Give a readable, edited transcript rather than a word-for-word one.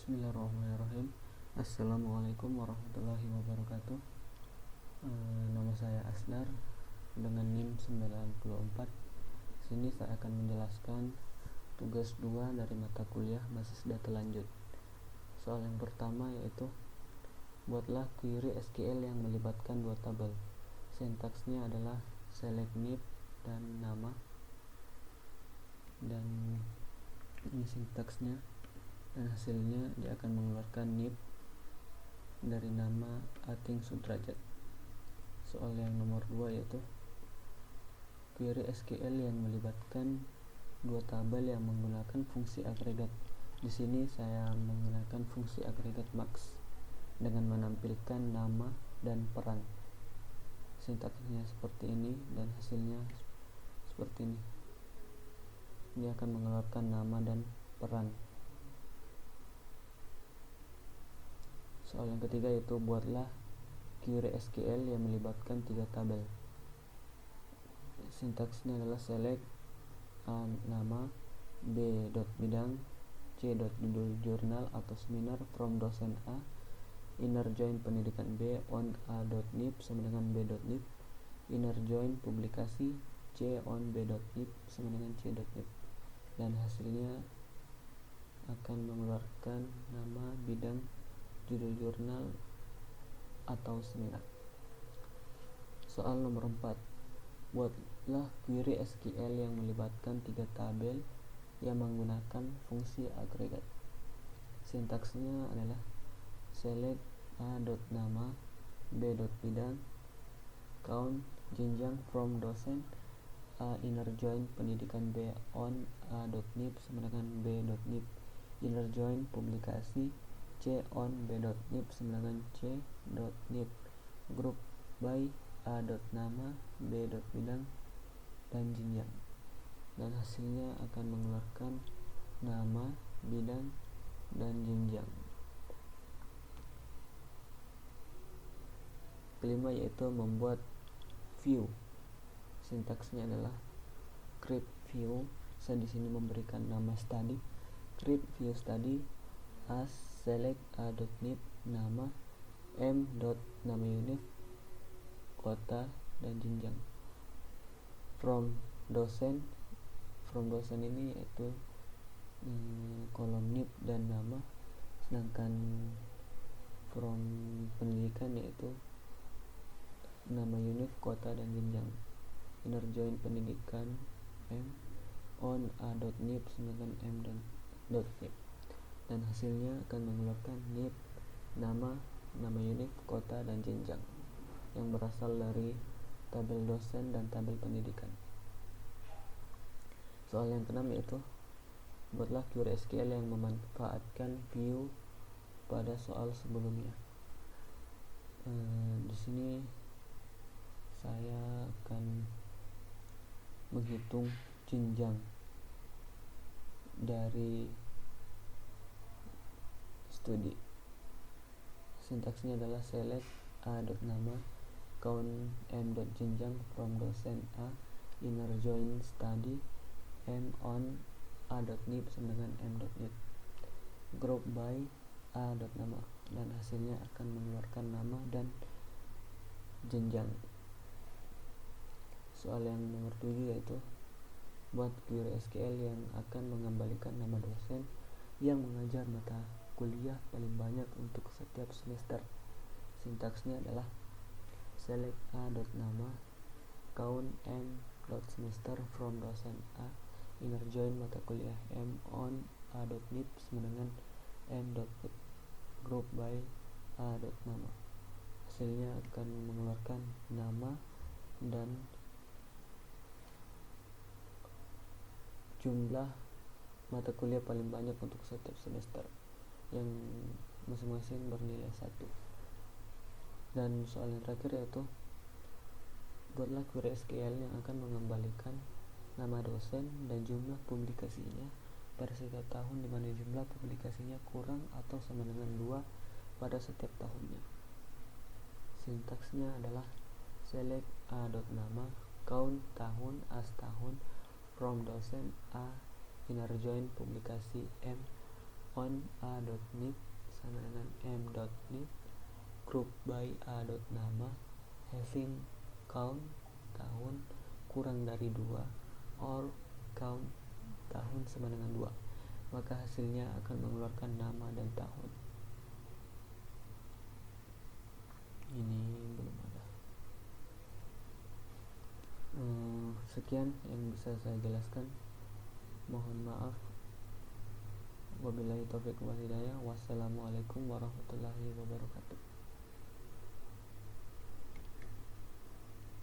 Bismillahirrahmanirrahim. Assalamualaikum warahmatullahi wabarakatuh. Nama saya Asdar dengan NIM 94. Sini saya akan menjelaskan tugas 2 dari mata kuliah basis data lanjut. Soal yang pertama yaitu buatlah query SQL yang melibatkan dua tabel. Sintaksnya adalah select nib dan nama, dan ini sintaksnya, dan hasilnya dia akan mengeluarkan nib dari nama Ating Sudrajat. Soal yang nomor 2 yaitu query SQL yang melibatkan dua tabel yang menggunakan fungsi agregat. Di sini saya menggunakan fungsi agregat max dengan menampilkan nama dan peran. Sintaksnya seperti ini dan hasilnya seperti ini. Dia akan mengeluarkan nama dan peran. Soal yang ketiga yaitu buatlah query SQL yang melibatkan tiga tabel. Sintaksnya adalah select A nama, B dot bidang, C dot judul jurnal atau seminar from dosen A, inner join pendidikan B on A dot nib sama dengan B dot nib, inner join publikasi C on B dot nib sama dengan C dot nib, dan hasilnya akan mengeluarkan nama, bidang, judul jurnal atau seminar. Soal nomor 4, buatlah query SQL yang melibatkan tiga tabel yang menggunakan fungsi agregat. Sintaksnya adalah select A dot nama, B dot bidang, count jenjang from dosen A, inner join pendidikan B on A dot nib sama dengan B dot nib, inner join publikasi C on B dot nib sama dengan C dot nib, group by A dot nama, B dot bidang, dan jenjang, dan hasilnya akan mengeluarkan nama, bidang, dan jenjang. Kelima yaitu membuat view. Sintaksnya adalah create view. Saya di sini memberikan nama study. Create view study as select A dot nib nama, M dot nama unit, kota, dan jenjang. From dosen ini yaitu kolom nib dan nama, sedangkan from pendidikan yaitu nama unit, kota, dan jenjang. Inner join pendidikan M on A dot nib sedangkan M dot nib, dan hasilnya akan mengeluarkan nib, nama unit, kota, dan jenjang yang berasal dari tabel dosen dan tabel pendidikan. Soal yang keenam yaitu buatlah query SQL yang memanfaatkan view pada soal sebelumnya. Di sini saya akan menghitung jenjang dari studi. Sintaksnya adalah select A dot nama, count M dot jenjang from dosen A, inner join study M on A dot nib sama dengan M dot nib, group by A dot nama, dan hasilnya akan mengeluarkan nama dan jenjang. Soal yang nomor 7 yaitu buat query SQL yang akan mengembalikan nama dosen yang mengajar mata kuliah paling banyak untuk setiap semester. Sintaksnya adalah select A dot nama, count M dot semester from dosen A, inner join mata kuliah M on A dot nib sama dengan M dot nib, group by A dot nama. Hasilnya akan mengeluarkan nama dan jumlah mata kuliah paling banyak untuk setiap semester yang masing-masing bernilai 1. Dan soal yang terakhir yaitu buatlah query SQL yang akan mengembalikan nama dosen dan jumlah publikasinya pada setiap tahun, di mana jumlah publikasinya kurang atau sama dengan 2 pada setiap tahunnya. Sintaksnya adalah select A dot nama, count tahun as tahun from dosen A, inner join publikasi M on a.net sama dengan m.net, group by a.nama, having count tahun kurang dari 2, or count tahun sama dengan 2, maka hasilnya akan mengeluarkan nama dan tahun. Ini belum ada. Sekian yang bisa saya jelaskan. Mohon maaf. Wabillahi taufiq wal hidayah. Wassalamualaikum warahmatullahi wabarakatuh.